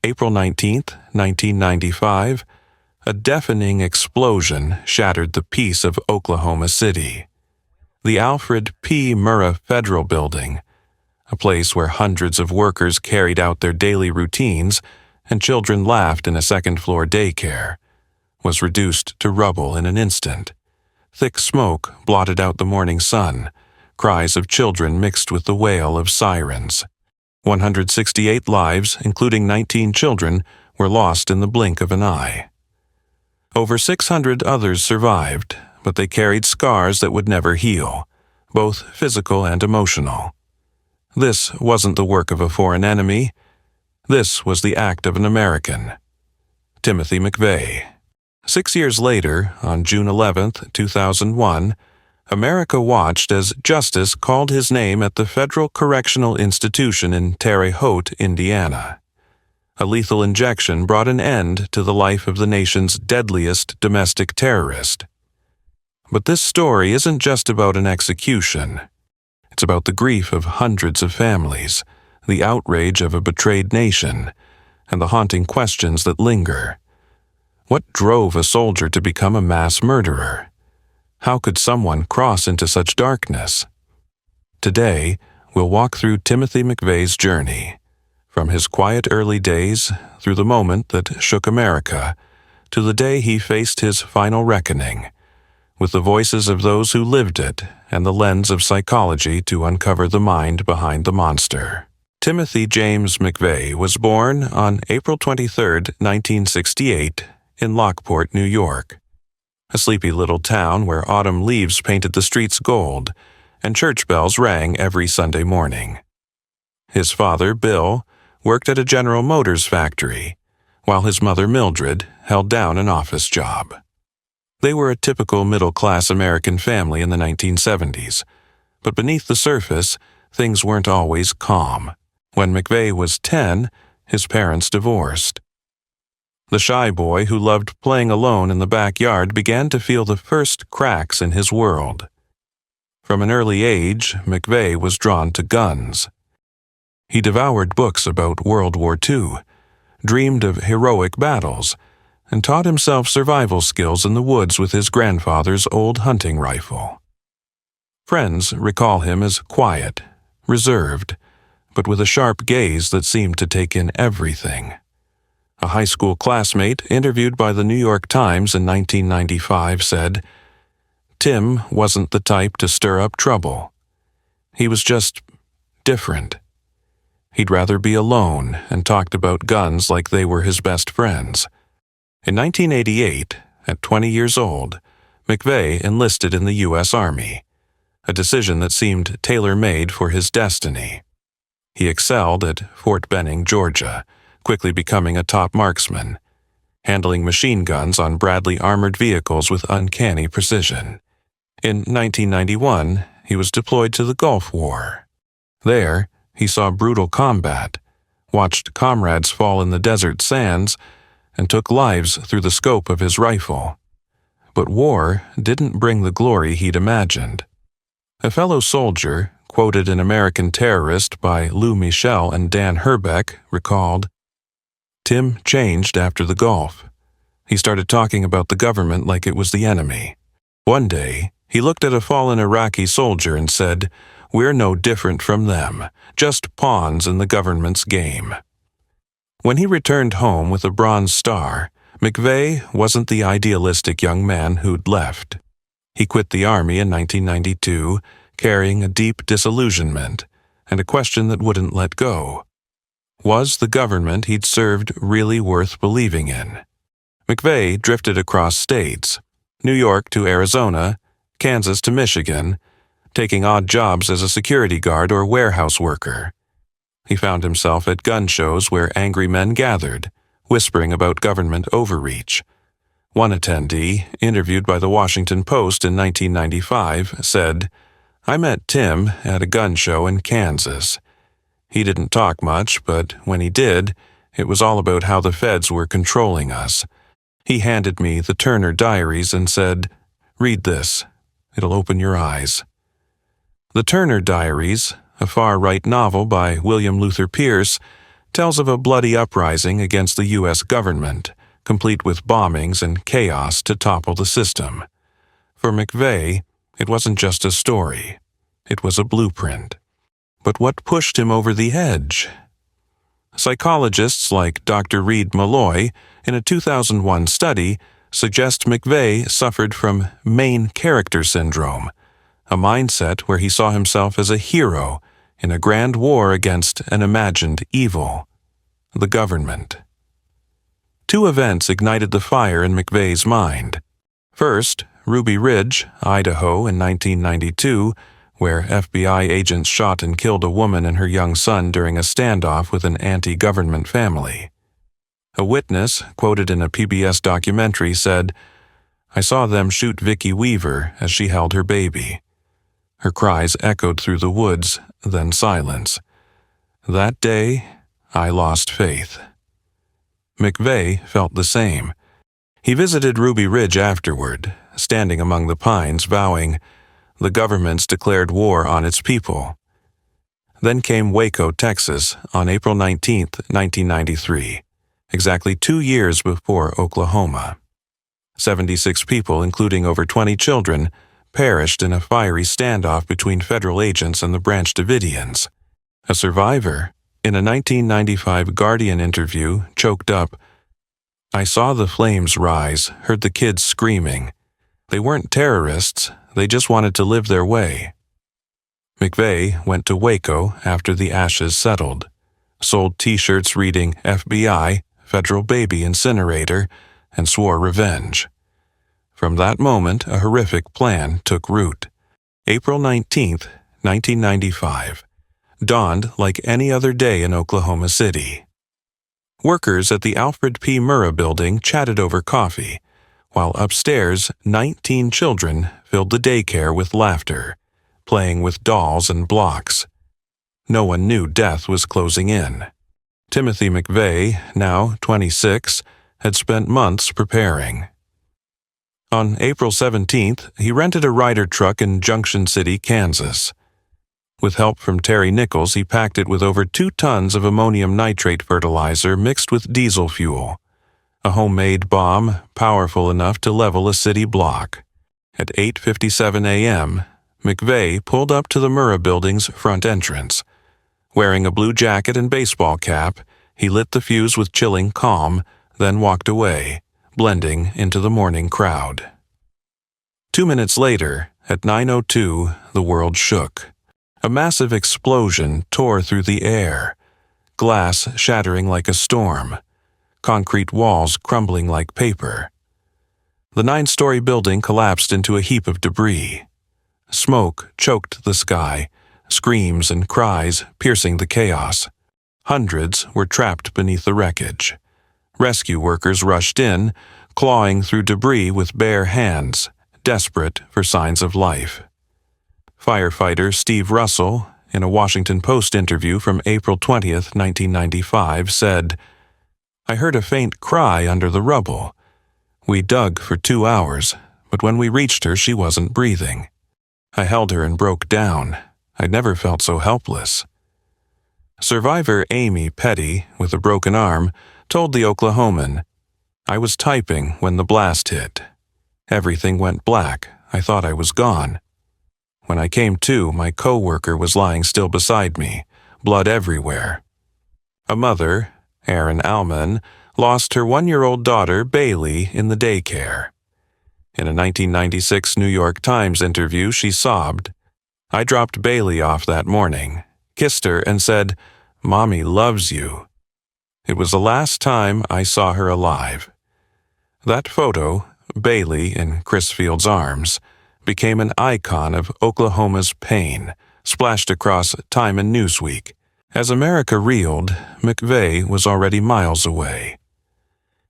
April 19, 1995, a deafening explosion shattered the peace of Oklahoma City. The Alfred P. Murrah Federal Building, a place where hundreds of workers carried out their daily routines and children laughed in a second-floor daycare, was reduced to rubble in an instant. Thick smoke blotted out the morning sun, cries of children mixed with the wail of sirens. 168 lives, including 19 children, were lost in the blink of an eye. Over 600 others survived, but they carried scars that would never heal, both physical and emotional. This wasn't the work of a foreign enemy. This was the act of an American. Timothy McVeigh. 6 years later, on June 11, 2001, America watched as justice called his name at the Federal Correctional Institution in Terre Haute, Indiana. A lethal injection brought an end to the life of the nation's deadliest domestic terrorist. But this story isn't just about an execution. It's about the grief of hundreds of families, the outrage of a betrayed nation, and the haunting questions that linger. What drove a soldier to become a mass murderer? How could someone cross into such darkness? Today, we'll walk through Timothy McVeigh's journey, from his quiet early days through the moment that shook America, to the day he faced his final reckoning, with the voices of those who lived it and the lens of psychology to uncover the mind behind the monster. Timothy James McVeigh was born on April 23, 1968, in Lockport, New York, a sleepy little town where autumn leaves painted the streets gold and church bells rang every Sunday morning. His father, Bill, worked at a General Motors factory, while his mother, Mildred, held down an office job. They were a typical middle-class American family in the 1970s, but beneath the surface, things weren't always calm. When McVeigh was 10, his parents divorced. The shy boy who loved playing alone in the backyard began to feel the first cracks in his world. From an early age, McVeigh was drawn to guns. He devoured books about World War II, dreamed of heroic battles, and taught himself survival skills in the woods with his grandfather's old hunting rifle. Friends recall him as quiet, reserved, but with a sharp gaze that seemed to take in everything. A high school classmate interviewed by the New York Times in 1995 said, "Tim wasn't the type to stir up trouble. He was just different. He'd rather be alone and talked about guns like they were his best friends." In 1988, at 20 years old, McVeigh enlisted in the U.S. Army, a decision that seemed tailor-made for his destiny. He excelled at Fort Benning, Georgia, quickly becoming a top marksman, handling machine guns on Bradley armored vehicles with uncanny precision. In 1991, he was deployed to the Gulf War. There, he saw brutal combat, watched comrades fall in the desert sands, and took lives through the scope of his rifle. But war didn't bring the glory he'd imagined. A fellow soldier, quoted in American Terrorist by Lou Michel and Dan Herbeck, recalled, "Tim changed after the Gulf. He started talking about the government like it was the enemy. One day, he looked at a fallen Iraqi soldier and said, 'We're no different from them, just pawns in the government's game.'" When he returned home with a Bronze Star, McVeigh wasn't the idealistic young man who'd left. He quit the Army in 1992, carrying a deep disillusionment and a question that wouldn't let go. Was the government he'd served really worth believing in? McVeigh drifted across states, New York to Arizona, Kansas to Michigan, taking odd jobs as a security guard or warehouse worker. He found himself at gun shows where angry men gathered, whispering about government overreach. One attendee, interviewed by the Washington Post in 1995, said, "I met Tim at a gun show in Kansas. He didn't talk much, but when he did, it was all about how the feds were controlling us. He handed me the Turner Diaries and said, 'Read this. It'll open your eyes.'" The Turner Diaries, a far-right novel by William Luther Pierce, tells of a bloody uprising against the U.S. government, complete with bombings and chaos to topple the system. For McVeigh, it wasn't just a story. It was a blueprint. But what pushed him over the edge? Psychologists like Dr. Reed Malloy, in a 2001 study, suggest McVeigh suffered from main character syndrome, a mindset where he saw himself as a hero in a grand war against an imagined evil, the government. Two events ignited the fire in McVeigh's mind. First, Ruby Ridge, Idaho in 1992, where FBI agents shot and killed a woman and her young son during a standoff with an anti-government family. A witness, quoted in a PBS documentary, said, "I saw them shoot Vicki Weaver as she held her baby. Her cries echoed through the woods, then silence. That day, I lost faith." McVeigh felt the same. He visited Ruby Ridge afterward, standing among the pines, vowing, "The government's declared war on its people." Then came Waco, Texas, on April 19, 1993, exactly 2 years before Oklahoma. 76 people, including over 20 children, perished in a fiery standoff between federal agents and the Branch Davidians. A survivor, in a 1995 Guardian interview, choked up, "I saw the flames rise, heard the kids screaming. They weren't terrorists, they just wanted to live their way." McVeigh went to Waco after the ashes settled, sold T-shirts reading FBI, Federal Baby Incinerator, and swore revenge. From that moment, a horrific plan took root. April 19, 1995, dawned like any other day in Oklahoma City. Workers at the Alfred P. Murrah Building chatted over coffee, while upstairs 19 children filled the daycare with laughter, playing with dolls and blocks. No one knew death was closing in. Timothy McVeigh, now 26, had spent months preparing. On April 17th, he rented a Ryder truck in Junction City, Kansas. With help from Terry Nichols, he packed it with over 2 tons of ammonium nitrate fertilizer mixed with diesel fuel, a homemade bomb powerful enough to level a city block. At 8:57 a.m., McVeigh pulled up to the Murrah Building's front entrance. Wearing a blue jacket and baseball cap, he lit the fuse with chilling calm, then walked away, blending into the morning crowd. 2 minutes later, at 9:02, the world shook. A massive explosion tore through the air, glass shattering like a storm, concrete walls crumbling like paper. The 9-story building collapsed into a heap of debris. Smoke choked the sky, screams and cries piercing the chaos. Hundreds were trapped beneath the wreckage. Rescue workers rushed in, clawing through debris with bare hands, desperate for signs of life. Firefighter Steve Russell, in a Washington Post interview from April 20, 1995, said, "I heard a faint cry under the rubble. We dug for 2 hours, but when we reached her, she wasn't breathing. I held her and broke down. I'd never felt so helpless." Survivor Amy Petty, with a broken arm, told the Oklahoman, "I was typing when the blast hit. Everything went black. I thought I was gone. When I came to, my co-worker was lying still beside me, blood everywhere." A mother, Erin Allman, lost her 1-year-old daughter, Bailey, in the daycare. In a 1996 New York Times interview, she sobbed, "I dropped Bailey off that morning, kissed her, and said, 'Mommy loves you.' It was the last time I saw her alive." That photo, Bailey in Chris Field's arms, became an icon of Oklahoma's pain, splashed across Time and Newsweek. As America reeled, McVeigh was already miles away.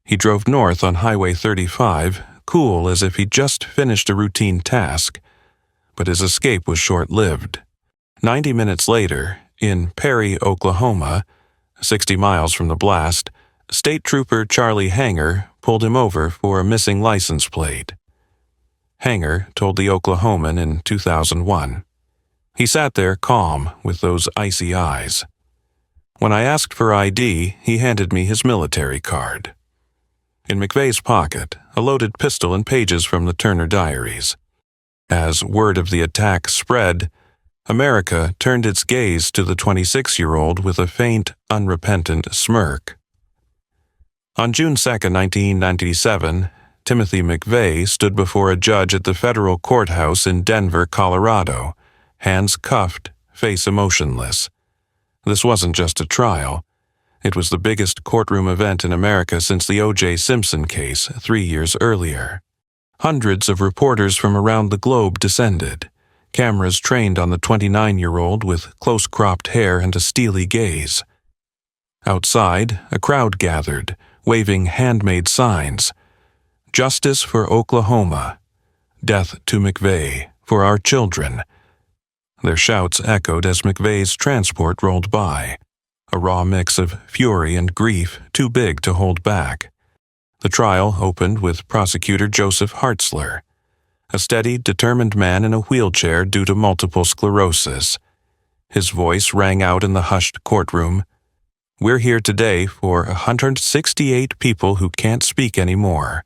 He drove north on Highway 35, cool as if he'd just finished a routine task. But his escape was short-lived. 90 minutes later, in Perry, Oklahoma, 60 miles from the blast, State Trooper Charlie Hanger pulled him over for a missing license plate. Hanger told the Oklahoman in 2001. He sat there calm with those icy eyes. When I asked for ID, he handed me his military card. In McVeigh's pocket, a loaded pistol and pages from the Turner Diaries. As word of the attack spread, America turned its gaze to the 26-year-old with a faint, unrepentant smirk. On June 2, 1997, Timothy McVeigh stood before a judge at the federal courthouse in Denver, Colorado, hands cuffed, face emotionless. This wasn't just a trial. It was the biggest courtroom event in America since the O.J. Simpson case 3 years earlier. Hundreds of reporters from around the globe descended, cameras trained on the 29-year-old with close-cropped hair and a steely gaze. Outside, a crowd gathered, waving handmade signs. Justice for Oklahoma. Death to McVeigh, for our children. Their shouts echoed as McVeigh's transport rolled by, a raw mix of fury and grief too big to hold back. The trial opened with prosecutor Joseph Hartzler, a steady, determined man in a wheelchair due to multiple sclerosis. His voice rang out in the hushed courtroom. "We're here today for 168 people who can't speak anymore.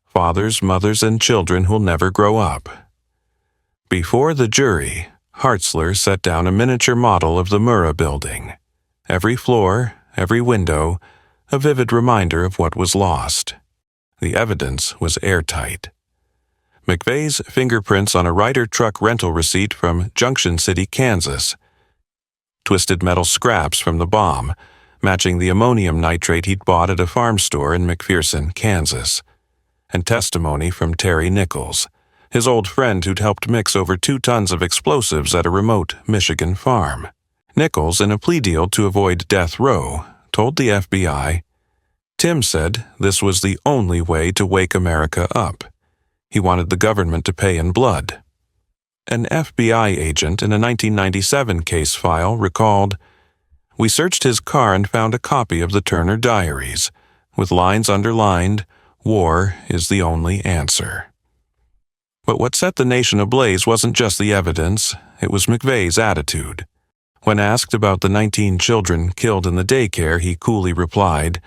Fathers, mothers, and children who'll never grow up." Before the jury, Hartzler set down a miniature model of the Murrah Building. Every floor, every window, a vivid reminder of what was lost. The evidence was airtight. McVeigh's fingerprints on a Ryder truck rental receipt from Junction City, Kansas. Twisted metal scraps from the bomb, matching the ammonium nitrate he'd bought at a farm store in McPherson, Kansas. And testimony from Terry Nichols, his old friend who'd helped mix over 2 tons of explosives at a remote Michigan farm. Nichols, in a plea deal to avoid death row, told the FBI, "Tim said this was the only way to wake America up. He wanted the government to pay in blood." An FBI agent in a 1997 case file recalled, "We searched his car and found a copy of the Turner Diaries, with lines underlined, 'War is the only answer.'" But what set the nation ablaze wasn't just the evidence, it was McVeigh's attitude. When asked about the 19 children killed in the daycare, he coolly replied,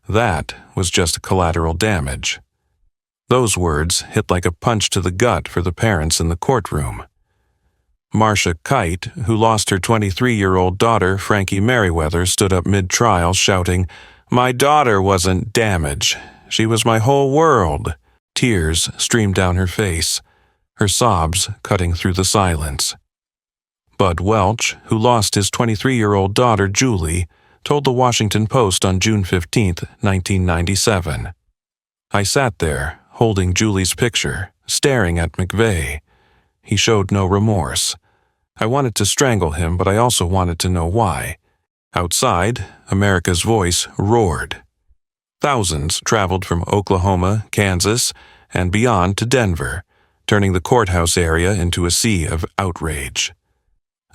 "That was just collateral damage." Those words hit like a punch to the gut for the parents in the courtroom. Marcia Kite, who lost her 23-year-old daughter, Frankie Merriweather, stood up mid-trial shouting, "My daughter wasn't damaged. She was my whole world." Tears streamed down her face, her sobs cutting through the silence. Bud Welch, who lost his 23-year-old daughter, Julie, told the Washington Post on June 15, 1997. "I sat there, holding Julie's picture, staring at McVeigh. He showed no remorse. I wanted to strangle him, but I also wanted to know why." Outside, America's voice roared. Thousands traveled from Oklahoma, Kansas, and beyond to Denver, turning the courthouse area into a sea of outrage.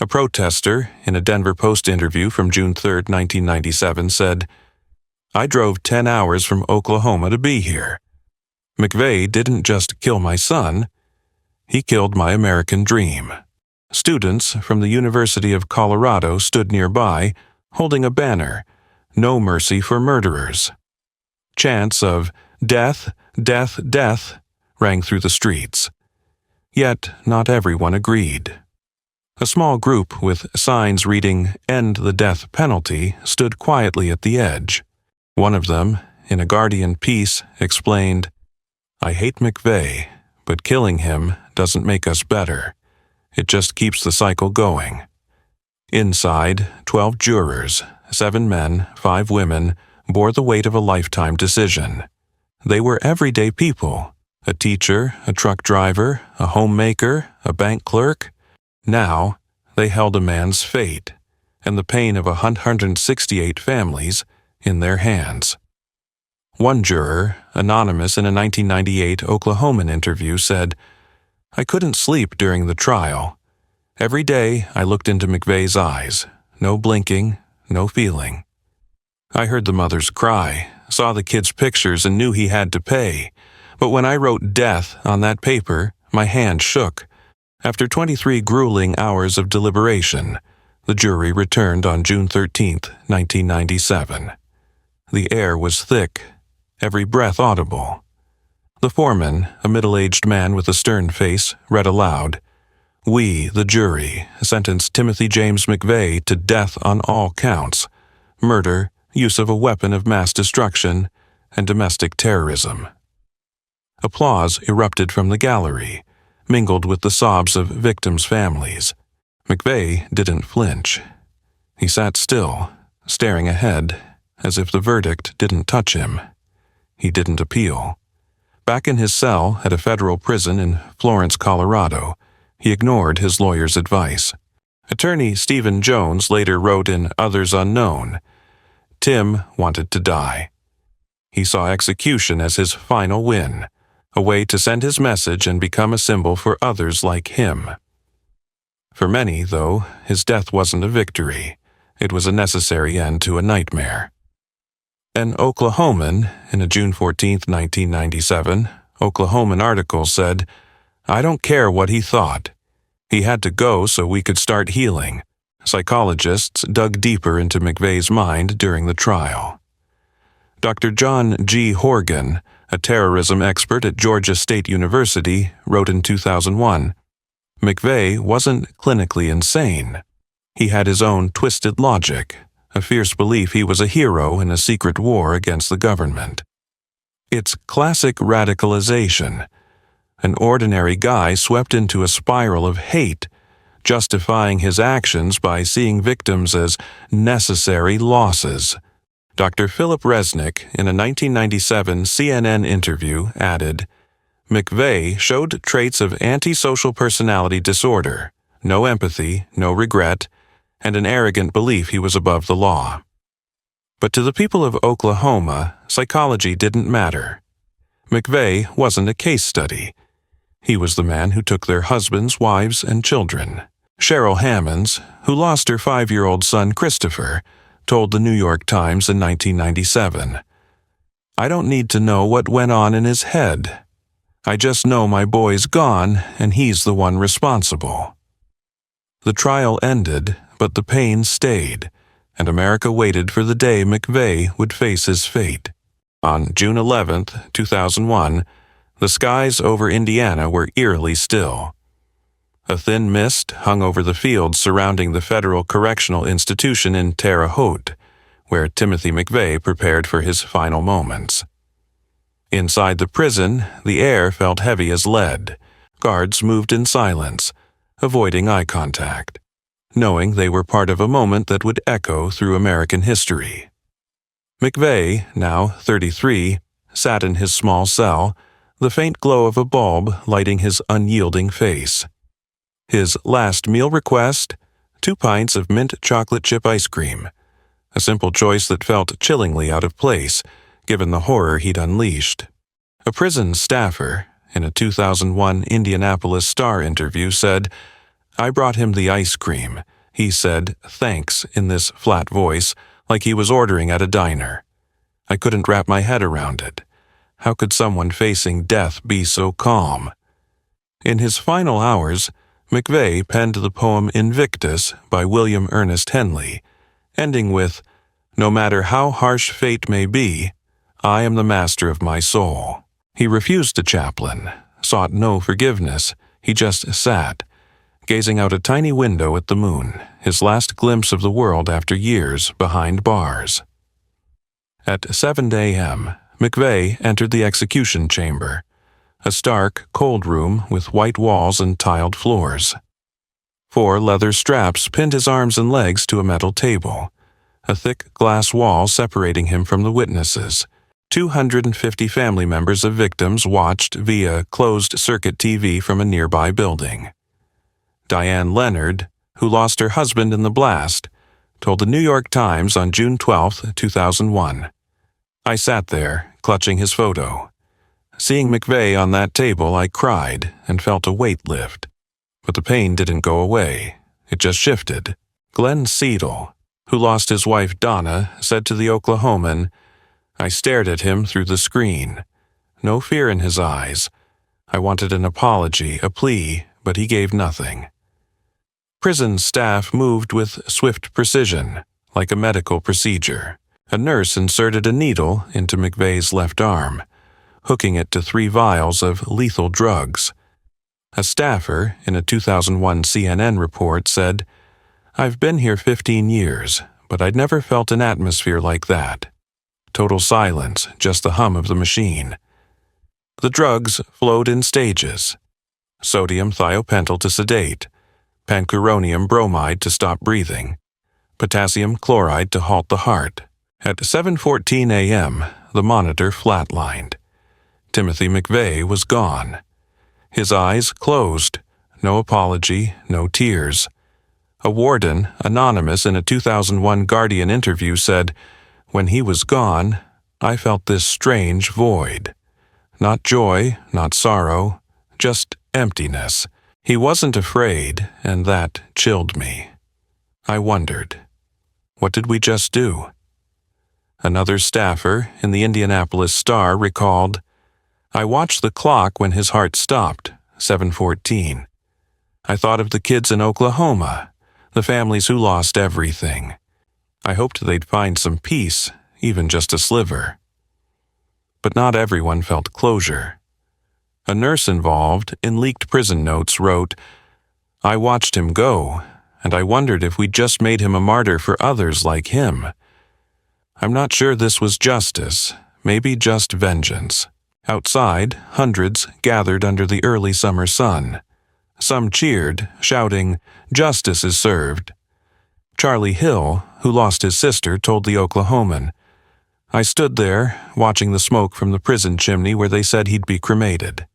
A protester, in a Denver Post interview from June 3, 1997, said, "I drove 10 hours from Oklahoma to be here. McVeigh didn't just kill my son, he killed my American dream." Students from the University of Colorado stood nearby, holding a banner, "No mercy for murderers." Chants of "Death, death, death" rang through the streets. Yet not everyone agreed. A small group with signs reading "End the death penalty" stood quietly at the edge. One of them, in a Guardian piece, explained, "I hate McVeigh, but killing him doesn't make us better. It just keeps the cycle going." Inside, 12 jurors, 7 men, 5 women, bore the weight of a lifetime decision. They were everyday people, a teacher, a truck driver, a homemaker, a bank clerk. Now, they held a man's fate, and the pain of 168 families, in their hands. One juror, anonymous in a 1998 Oklahoman interview, said, "I couldn't sleep during the trial. Every day I looked into McVeigh's eyes, no blinking, no feeling. I heard the mothers cry, saw the kids' pictures and knew he had to pay. But when I wrote 'death' on that paper, my hand shook. After 23 grueling hours of deliberation, The jury returned on June 13, 1997. The air was thick, every breath audible. The foreman, a middle-aged man with a stern face, read aloud, "We, the jury, sentence Timothy James McVeigh to death on all counts, murder, use of a weapon of mass destruction, and domestic terrorism." Applause erupted from the gallery, mingled with the sobs of victims' families. McVeigh didn't flinch. He sat still, staring ahead, as if the verdict didn't touch him. He didn't appeal. Back in his cell at a federal prison in Florence, Colorado, he ignored his lawyer's advice. Attorney Stephen Jones later wrote in Others Unknown, "Tim wanted to die. He saw execution as his final win, a way to send his message and become a symbol for others like him." For many, though, his death wasn't a victory. It was a necessary end to a nightmare. An Oklahoman, in a June 14, 1997, Oklahoman article said, "I don't care what he thought. He had to go so we could start healing." Psychologists dug deeper into McVeigh's mind during the trial. Dr. John G. Horgan, a terrorism expert at Georgia State University, wrote in 2001, "McVeigh wasn't clinically insane. He had his own twisted logic, a fierce belief he was a hero in a secret war against the government. It's classic radicalization, an ordinary guy swept into a spiral of hate, justifying his actions by seeing victims as necessary losses." Dr. Philip Resnick, in a 1997 CNN interview, added, "McVeigh showed traits of antisocial personality disorder, no empathy, no regret, and an arrogant belief he was above the law." But to the people of Oklahoma, psychology didn't matter. McVeigh wasn't a case study. He was the man who took their husbands, wives, and children. Cheryl Hammonds, who lost her 5-year-old son Christopher, told the New York Times in 1997, "I don't need to know what went on in his head. I just know my boy's gone and he's the one responsible." The trial ended, but the pain stayed, and America waited for the day McVeigh would face his fate. On June 11, 2001, the skies over Indiana were eerily still. A thin mist hung over the fields surrounding the Federal Correctional Institution in Terre Haute, where Timothy McVeigh prepared for his final moments. Inside the prison, the air felt heavy as lead. Guards moved in silence, avoiding eye contact, knowing they were part of a moment that would echo through American history. McVeigh, now 33, sat in his small cell, the faint glow of a bulb lighting his unyielding face. His last meal request, 2 pints of mint chocolate chip ice cream, a simple choice that felt chillingly out of place, given the horror he'd unleashed. A prison staffer, in a 2001 Indianapolis Star interview, said, "I brought him the ice cream. He said, 'Thanks,' in this flat voice, like he was ordering at a diner. I couldn't wrap my head around it. How could someone facing death be so calm?" In his final hours, McVeigh penned the poem Invictus by William Ernest Henley, ending with, "No matter how harsh fate may be, I am the master of my soul." He refused a chaplain, sought no forgiveness. He just sat, gazing out a tiny window at the moon, his last glimpse of the world after years behind bars. At 7 a.m., McVeigh entered the execution chamber, a stark, cold room with white walls and tiled floors. 4 leather straps pinned his arms and legs to a metal table, a thick glass wall separating him from the witnesses. 250 family members of victims watched via closed-circuit TV from a nearby building. Diane Leonard, who lost her husband in the blast, told the New York Times on June 12, 2001, "I sat there, clutching his photo. Seeing McVeigh on that table, I cried and felt a weight lift. But the pain didn't go away. It just shifted." Glenn Seidel, who lost his wife Donna, said to the Oklahoman, "I stared at him through the screen. No fear in his eyes. I wanted an apology, a plea, but he gave nothing." Prison staff moved with swift precision, like a medical procedure. A nurse inserted a needle into McVeigh's left arm, hooking it to 3 vials of lethal drugs. A staffer, in a 2001 CNN report, said, "I've been here 15 years, but I'd never felt an atmosphere like that. Total silence, just the hum of the machine." The drugs flowed in stages. Sodium thiopental to sedate, pancuronium bromide to stop breathing, potassium chloride to halt the heart. At 7:14 a.m., the monitor flatlined. Timothy McVeigh was gone. His eyes closed. No apology, no tears. A warden, anonymous in a 2001 Guardian interview, said, "When he was gone, I felt this strange void. Not joy, not sorrow, just emptiness. He wasn't afraid, and that chilled me. I wondered, what did we just do?" Another staffer in the Indianapolis Star recalled, "I watched the clock when his heart stopped, 7:14. I thought of the kids in Oklahoma, the families who lost everything. I hoped they'd find some peace, even just a sliver." But not everyone felt closure. A nurse involved in leaked prison notes wrote, "I watched him go, and I wondered if we'd just made him a martyr for others like him. I'm not sure this was justice, maybe just vengeance." Outside, hundreds gathered under the early summer sun. Some cheered, shouting, "Justice is served." Charlie Hill, who lost his sister, told the Oklahoman, "I stood there, watching the smoke from the prison chimney where they said he'd be cremated.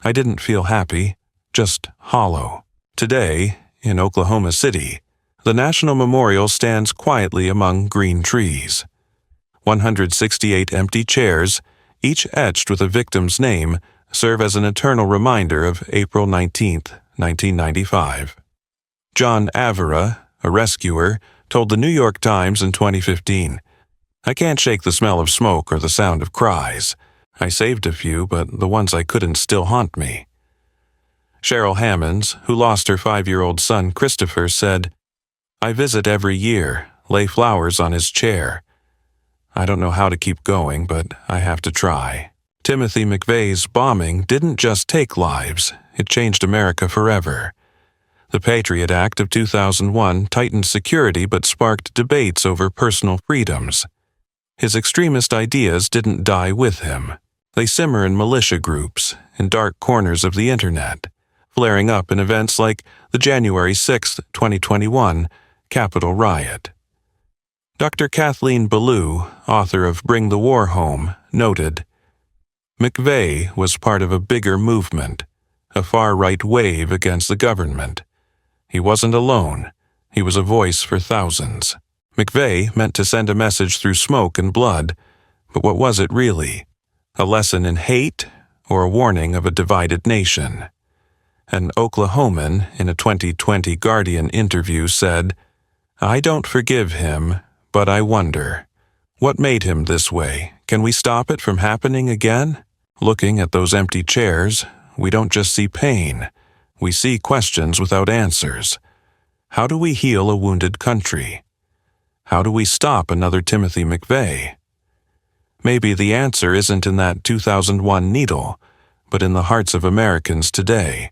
I didn't feel happy, just hollow." Today, in Oklahoma City, the National Memorial stands quietly among green trees. 168 empty chairs, each etched with a victim's name, serve as an eternal reminder of April 19, 1995. John Avera, a rescuer, told the New York Times in 2015, "I can't shake the smell of smoke or the sound of cries. I saved a few, but the ones I couldn't still haunt me." Cheryl Hammonds, who lost her 5-year-old son Christopher, said, "I visit every year, lay flowers on his chair. I don't know how to keep going, but I have to try." Timothy McVeigh's bombing didn't just take lives, it changed America forever. The Patriot Act of 2001 tightened security but sparked debates over personal freedoms. His extremist ideas didn't die with him. They simmer in militia groups, in dark corners of the internet, flaring up in events like the January 6, 2021, Capitol riot. Dr. Kathleen Belew, author of Bring the War Home, noted, "McVeigh was part of a bigger movement, a far-right wave against the government. He wasn't alone. He was a voice for thousands." McVeigh meant to send a message through smoke and blood, but what was it really? A lesson in hate or a warning of a divided nation? An Oklahoman in a 2020 Guardian interview said, "I don't forgive him, but I wonder, what made him this way? Can we stop it from happening again?" Looking at those empty chairs, we don't just see pain, we see questions without answers. How do we heal a wounded country? How do we stop another Timothy McVeigh? Maybe the answer isn't in that 2001 needle, but in the hearts of Americans today.